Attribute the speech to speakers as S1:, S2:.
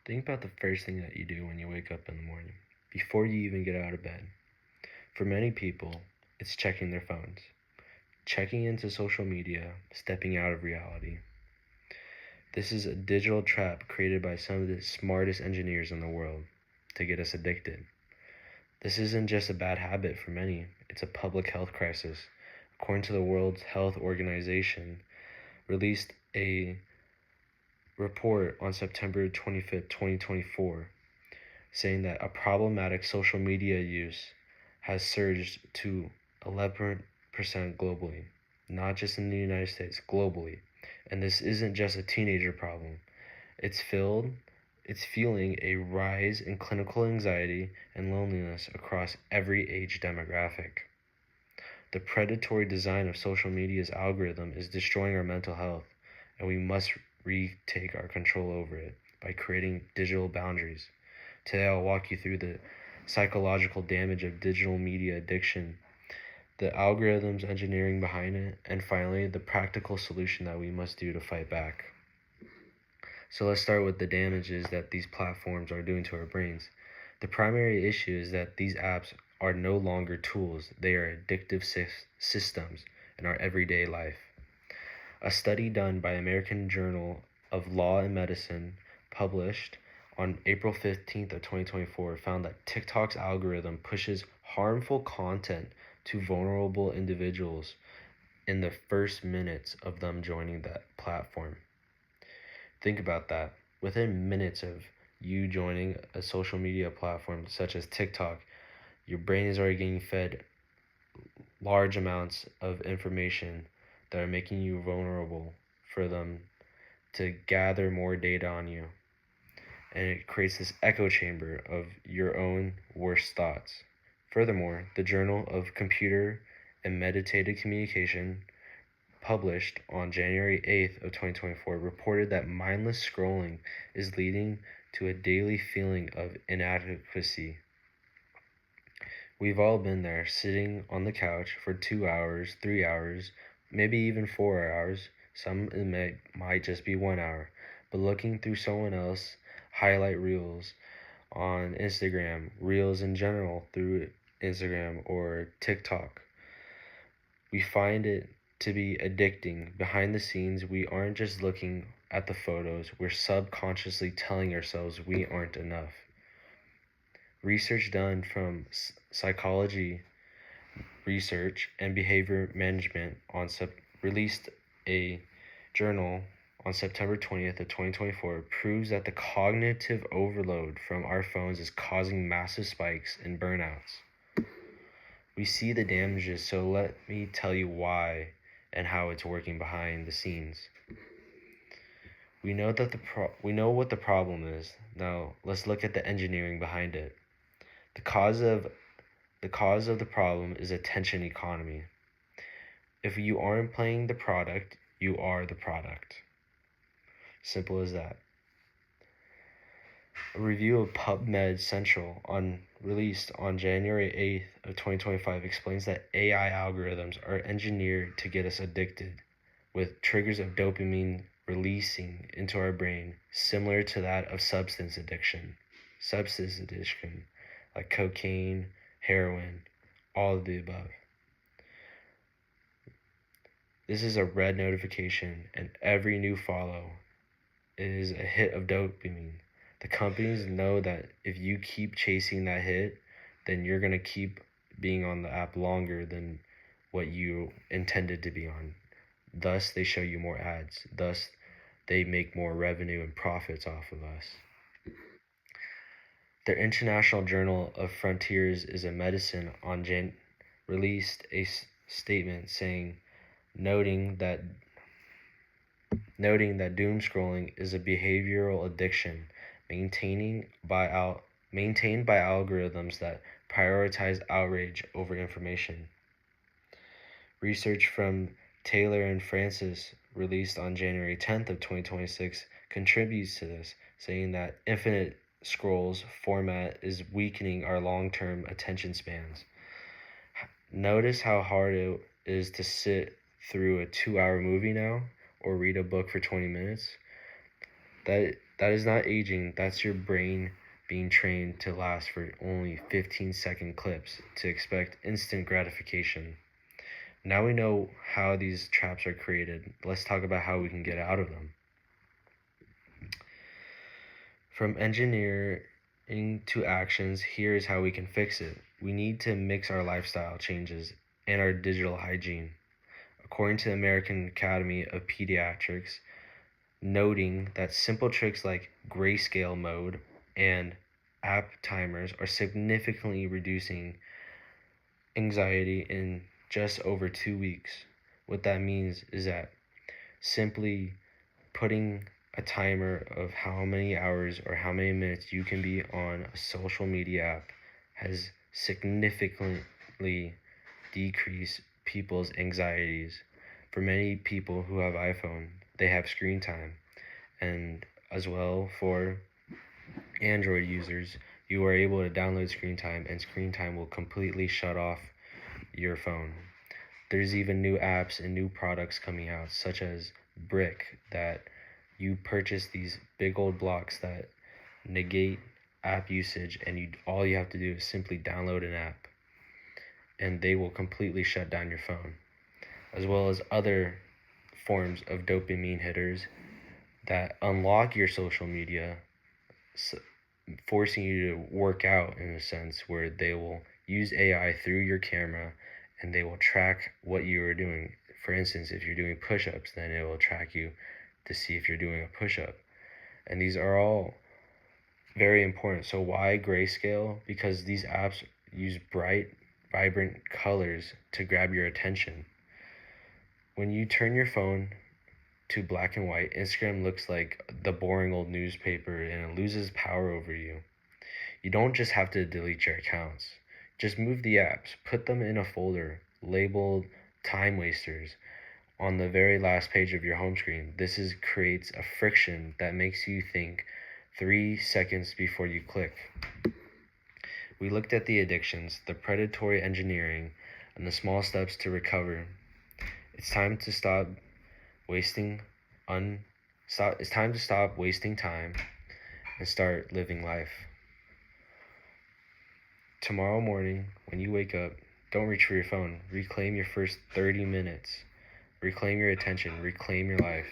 S1: Think about the first thing that you do when you wake up in the morning, before you even get out of bed. For many people, it's checking their phones, checking into social media, stepping out of reality. This is a digital trap created by some of the smartest engineers in the world to get us addicted. This isn't just a bad habit for many, it's a public health crisis. According to the World Health Organization, released a report on September 25th, 2024, saying that a problematic social media use has surged to 11% globally, not just in the United States, globally. And this isn't just a teenager problem. It's fueling a rise in clinical anxiety and loneliness across every age demographic. The predatory design of social media's algorithm is destroying our mental health, and we must retake our control over it by creating digital boundaries. Today I'll walk you through the psychological damage of digital media addiction, the algorithms engineering behind it, and finally the practical solution that we must do to fight back. So let's start with the damages that these platforms are doing to our brains. The primary issue is that these apps are no longer tools, they are addictive systems in our everyday life. A study done by American Journal of Law and Medicine, published on April 15th of 2024, found that TikTok's algorithm pushes harmful content to vulnerable individuals in the first minutes of them joining that platform. Think about that. Within minutes of you joining a social media platform such as TikTok, your brain is already getting fed large amounts of information that are making you vulnerable for them to gather more data on you. And it creates this echo chamber of your own worst thoughts. Furthermore, the Journal of Computer and Mediated Communication, published on January 8th of 2024, reported that mindless scrolling is leading to a daily feeling of inadequacy. We've all been there, sitting on the couch for 2 hours, 3 hours, maybe even 4 hours. Some it might just be 1 hour, but looking through someone else's highlight reels on Instagram, reels in general through Instagram or TikTok. We find it to be addicting. Behind the scenes, we aren't just looking at the photos, we're subconsciously telling ourselves we aren't enough. Research done from psychology research and behavior management released a journal on September 20th of 2024 proves that the cognitive overload from our phones is causing massive spikes in burnouts. We see the damages, so let me tell you why and how it's working behind the scenes. We know what the problem is. Now let's look at the engineering behind it. The cause of the problem is attention economy. If you aren't playing the product, you are the product. Simple as that. A review of PubMed Central released on January 8th of 2025 explains that AI algorithms are engineered to get us addicted, with triggers of dopamine releasing into our brain similar to that of substance addiction, like cocaine, heroin, all of the above. This is a red notification, and every new follow is a hit of dopamine. The companies know that if you keep chasing that hit, then you're going to keep being on the app longer than what you intended to be on. Thus, they show you more ads. Thus, they make more revenue and profits off of us. The International Journal of Frontiers is a Medicine released a statement noting that doom scrolling is a behavioral addiction maintained by algorithms that prioritize outrage over information. Research from Taylor and Francis, released on January 10th of 2026, contributes to this, saying that infinite scrolls format is weakening our long-term attention spans. Notice how hard it is to sit through a 2-hour movie now or read a book for 20 minutes. That is not aging. That's your brain being trained to last for only 15-second clips to expect instant gratification. Now we know how these traps are created. Let's talk about how we can get out of them. From engineering to actions, here's how we can fix it. We need to mix our lifestyle changes and our digital hygiene. According to the American Academy of Pediatrics, noting that simple tricks like grayscale mode and app timers are significantly reducing anxiety in just over 2 weeks. What that means is that simply putting a timer of how many hours or how many minutes you can be on a social media app has significantly decreased people's anxieties. For many people who have iPhone, they have screen time, and as well for Android users, you are able to download screen time, and screen time will completely shut off your phone. There's even new apps and new products coming out, such as Brick, that you purchase these big old blocks that negate app usage, and all you have to do is simply download an app, and they will completely shut down your phone, as well as other forms of dopamine hitters that unlock your social media, forcing you to work out in a sense where they will use AI through your camera and they will track what you are doing. For instance, if you're doing push-ups, then it will track you to see if you're doing a push-up. And these are all very important. So why grayscale? Because these apps use bright, vibrant colors to grab your attention. When you turn your phone to black and white, Instagram looks like the boring old newspaper and it loses power over you. You don't just have to delete your accounts. Just move the apps, put them in a folder labeled time wasters on the very last page of your home screen. This creates a friction that makes you think 3 seconds before you click. We looked at the addictions, the predatory engineering, and the small steps to recover. It's time to stop wasting time and start living life. Tomorrow morning, when you wake up, don't reach for your phone. Reclaim your first 30 minutes. Reclaim your attention. Reclaim your life.